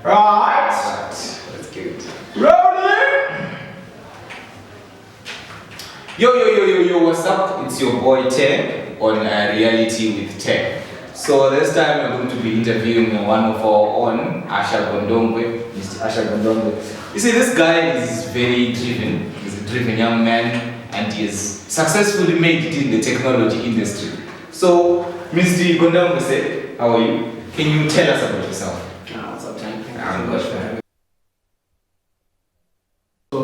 Right. That's good. Rolling. Yo, what's up? It's your boy Tech on Reality with Tech. So this time we're going to be interviewing one of our own, Asher Gondogwe, Mr. Asher Gondogwe. You see, this guy is very driven. He's a driven young man and he has successfully made it in the technology industry. So, Mr. Gondogwe, how are you? Can you tell us about yourself? What's up, Tech? Thank you I'm so much good. for having me. So,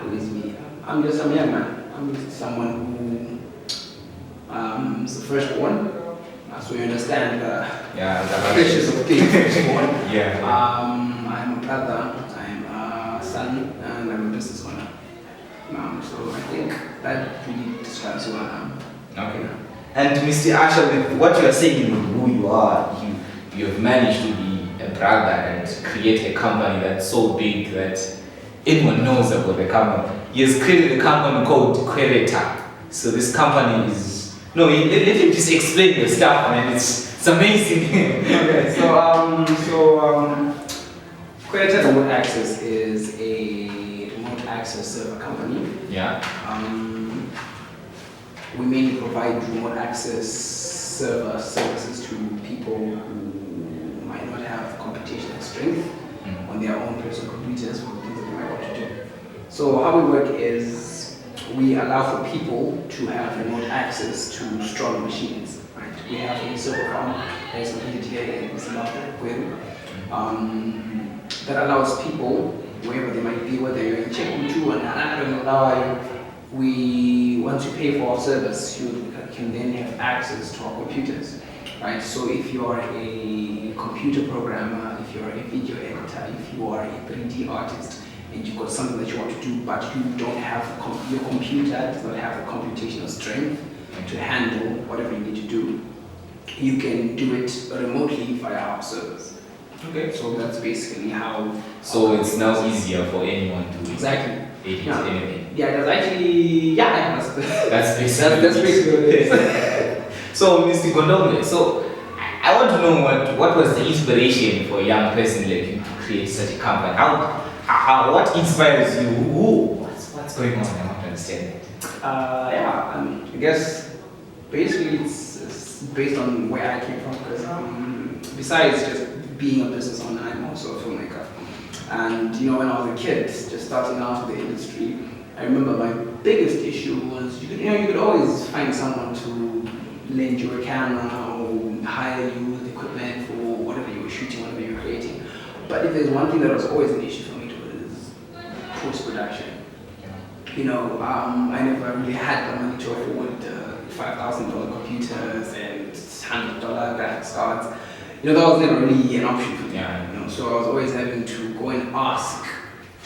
who is me? I'm just a young man. I'm just someone who is the firstborn. So you understand the pressures of being firstborn. Yeah. I'm a brother, I'm a son, and I'm a business owner. So I think that really describes who I am. Okay. And Mr. Asher, with what you are saying, who you are, you have managed to be a brother and create a company that's so big that anyone knows about the company. He has created a company called Quereta. So this company is let him just explain the stuff, man. It's amazing. Okay, so Quereta Remote Access is a remote access server company. Yeah. We mainly provide remote access server services to people who might not have computational strength on their own personal computers for things that they might want to do. So how we work is we allow for people to have remote access to strong machines. Right? We have a server farm that is located here in Zimbabwe, that allows people, wherever they might be, whether you're in Cheku or I don't know, once you pay for our service, you can then have access to our computers. Right? So if you are a computer programmer, if you're a video editor, if you are a 3D artist, and you've got something that you want to do, but you don't have, your computer does not have the computational strength to handle whatever you need to do, you can do it remotely via our servers. Okay. So that's basically how. So it's now easier for anyone to exactly edit anything. Yeah, that's actually That's basically that's basically what it is. So, Mr. Gondogwe, so I want to know what was the inspiration for a young person like you to create such a company? What inspires you? What's going on? I want to understand that. I guess basically it's based on where I came from, because besides just being a business owner, I'm also a filmmaker. And when I was a kid, just starting out in the industry, I remember my biggest issue was you could always find someone to lend you a camera or hire you with equipment for whatever you were shooting, whatever you were creating. But if there's one thing that was always an issue for me, it was post-production. I never really had the money to afford $5,000 computers and $100 graphics cards. That was never really an option for me. Yeah. So I was always having to go and ask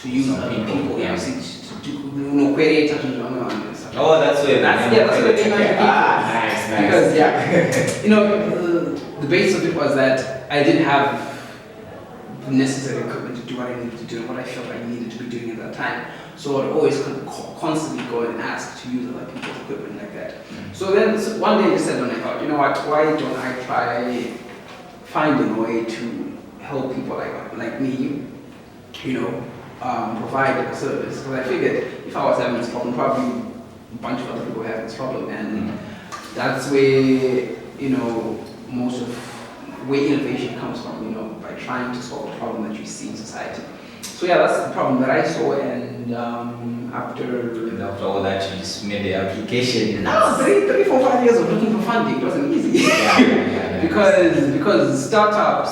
to use other people. To do query and stuff. Oh, that's where that's where they nice. Because the base of it was that I didn't have the necessary equipment to do what I needed to do and what I felt I needed to be doing at that time. So I'd always constantly go and ask to use other people's equipment like that. So then one day I just said, I thought, why don't I try finding a way to help people like me, provide a service. Because I figured if I was having this problem, probably a bunch of other people have this problem, and that's where most of where innovation comes from. By trying to solve a problem that you see in society. So that's the problem that I saw, and after all that, you just made the application. No, 3, 4, 5 years of looking for funding. It wasn't easy. Yeah. because startup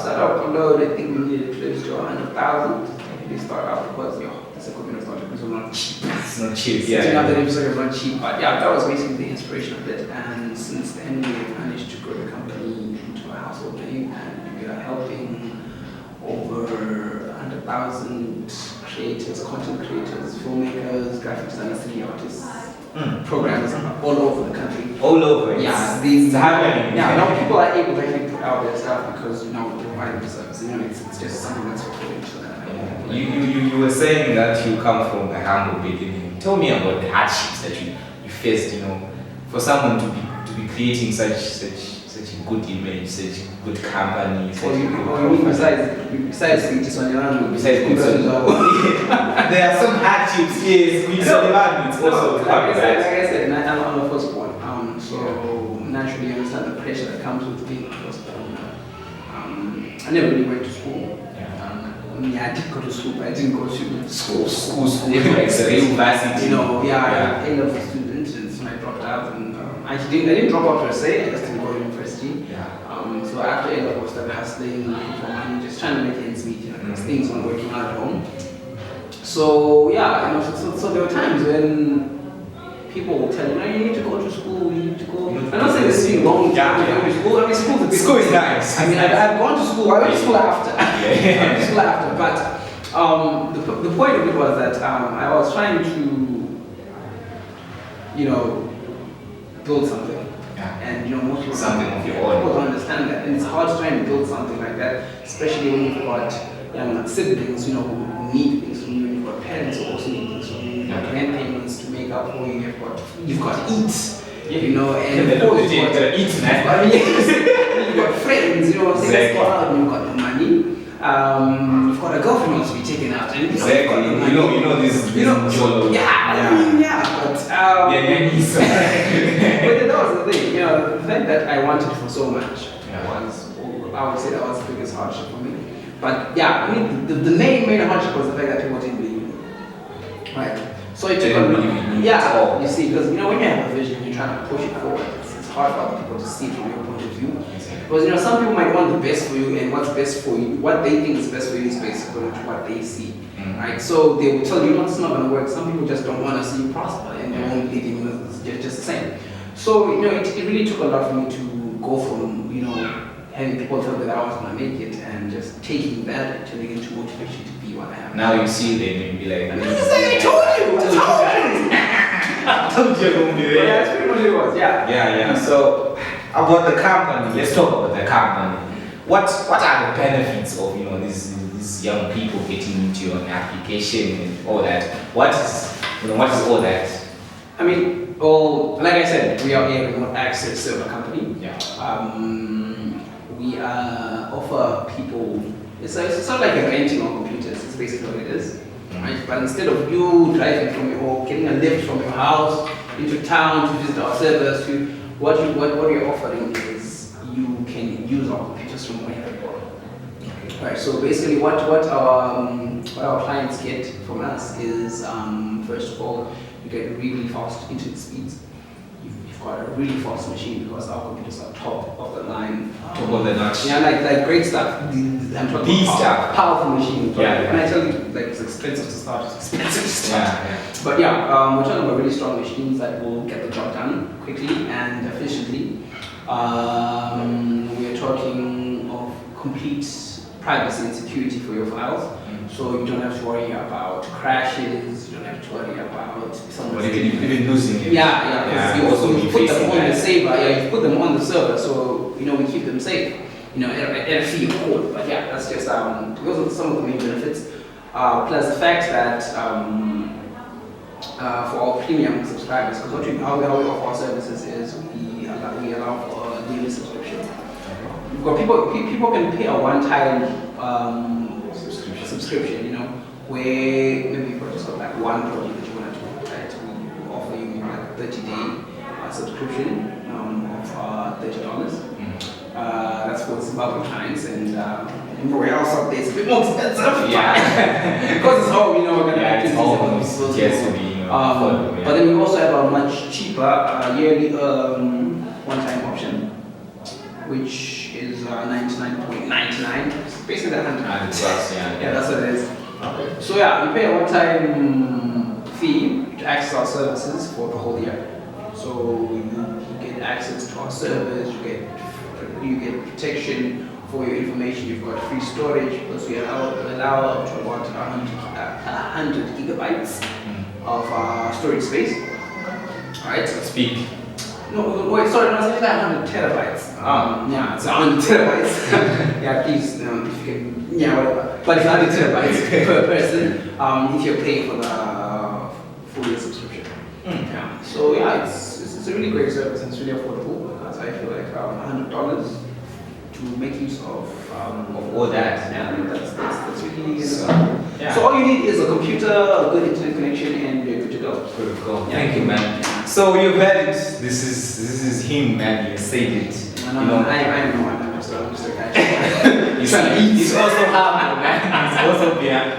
alone, I think we needed close to 100,000. They start out because this equipment was not cheap. It's not cheap. Setting up the infrastructure was not cheap, but that was basically the inspiration of it. And since then, we managed to grow the company into a household name, and we are helping over 100,000 creators, content creators, filmmakers, graphic designers, 3D artists, programmers all over the country. All over. Yeah, these happening. Now people are able to actually put out their stuff because we're providing the service. It's just something that's fulfilling to them. You were saying that you come from a humble beginning. Tell me about the hardships that you faced. For someone to be creating such good image, such good company, such Or you good mean profile. besides which is on your own? Besides good there are some hardships, yes, which it's also like fun, I right? said, I'm a firstborn. So naturally, I understand the pressure that comes with being a firstborn. I never really went to school. I mean, I did go to school, but I didn't go to school, like university. You know, yeah. I ended up a student, and so I dropped out, and I didn't drop out per se. I just didn't go to university. So after A level, I started hustling, looking for money, just trying to make ends meet, you know, because things weren't working out at home. So yeah, you know, so there were times when people would tell you, no, you need to go to school, you need to go. I'm not saying there's anything wrong with going to school. I mean, school is nice. I mean, I've gone to school. I went to school after. I went to school after, but the point of it was that I was trying to, you know, build something. And you know, most people something of your own. People don't understand that, and it's hard to try and build something like that, especially when you've got siblings, you know, who need things from you. You've got parents who also need things from you. You've got grandparents to make up for you. You've got to eat, you know, and of course you've got to eat, man. You've got friends, you know, what I'm saying? Let's go out, and you've got the money. You've got a girlfriend who wants to be taken out, and exactly. You know this. You know, but but that was the thing, you know, the fact that I wanted for so much was, I would say that was the biggest hardship for me. But yeah, I mean, the main hardship was the fact that people didn't believe me. Right. So it took you see, because you know, when you have a vision, you're trying to push it forward. It's hard for other people to see from your point of view. Because you know, some people might want the best for you, and what's best for you, what they think is best for you is based according to what they see. Right? So they will tell you, no, it's not going to work. Some people just don't want to see you prosper, and they won't believe in you. It's just the same. So you know, it really took a lot for me to go from, you know, having people tell me that I was going to make it, and just taking that and turning it into motivation to be what I am. Now you see them and be like, I told you. Yeah, that's pretty much what it was. Yeah. So about the company, let's talk about the company. What are the benefits of, you know, these young people getting into your application and all that? What is all that? I mean, well, like I said, we are a remote access server company. We offer people. It's not like a renting on computers. It's basically what it is. Right? But instead of you driving from or getting a lift from your house into town to visit our servers, what we're offering is you can use our computers from wherever you are. Right. So basically, what our clients get from us is first of all, you get really fast internet speeds. You've got a really fast machine because our computers are top of the line. Top of the notch. Yeah, like great stuff. I'm talking about powerful machines. Right? And I tell you, like, it's expensive to start. It's expensive to start. But yeah, we're talking about really strong machines that will get the job done quickly and efficiently. We're talking of complete privacy and security for your files. So you don't have to worry about crashes, you don't have to worry about someone even losing it. Because you also put them on the server. You put them on the server, so you know we keep them safe. You know, at a fee of course. But yeah, that's just those are some of the main benefits. Plus the fact that for our premium subscribers, because how we offer our services is we allow for a daily subscription. We've got people can pay a one-time subscription, you know, where maybe you've just got like one project that you want to do, right? We offer you maybe like a 30-day subscription of $30. That's for Zimbabwe clients, and everywhere else out there it's a bit more expensive. Because it's home, you know, we're gonna it's home. Yes, to be, but then we also have a much cheaper yearly one-time option, which is 99.99. It's basically $100. Yeah, that's what it is. Okay. So yeah, you pay a one-time fee to access our services for the whole year. So you get access to our servers, you get protection for your information. You've got free storage because we allow up to about 100 gigabytes of storage space. All right. Speed. No, wait, sorry, no, it's like 100 terabytes. Yeah, it's 100 terabytes. Yeah, please, if you can, yeah, whatever. But it's 100 terabytes per person if you're paying for the full year subscription. Yeah. So yeah, it's a really great service and it's really affordable. I feel like around $100 to make use of all that. Yeah, that's really So, yeah. So all you need is a computer, a good internet connection, and you're good to go. Good to go. Thank you, man. So you've heard it. This is him, man. He said it. No, you know, I'm just a guy. he's also humble, man. He's also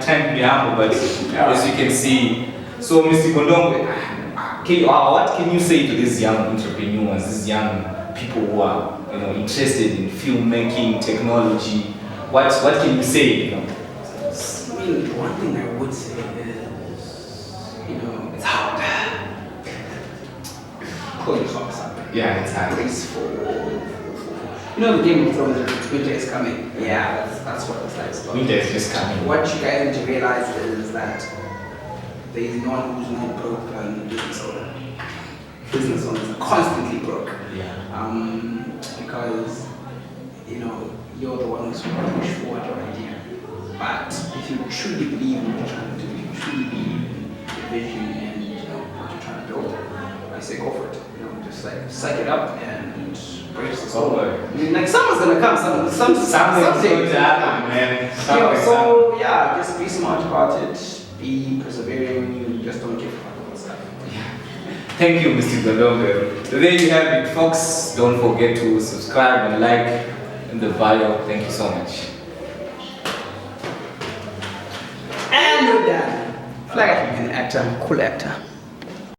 trying to be humble, but as you can see. So, Mr. Gondongwe, what can you say to these young entrepreneurs, these young people who are, interested in filmmaking, technology? What can you say? I mean, one thing I would say is, it's hard. Pull your socks up. Yeah, it's hard. Graceful. The Game of Thrones, winter is coming. Yeah, that's what it's like. Winter is just coming. What you guys need to realize is that there is no one who's more broke than business owner. Business owners are constantly broke. Yeah. Because you're the one who's going to push forward your idea. But if you truly believe in what you're trying to do, if you truly believe in your vision and what you're trying to build, I say go for it. Just like suck it up and brace the soul. I mean, like someone's gonna come, something's going to happen, man. So yeah, just be smart about it. Be persevering. You just don't give up on stuff. Thank you, Mr. Gondongwe. There you have it, folks. Don't forget to subscribe and like in the bio. Thank you so much. And we're done. Like an actor, cool actor.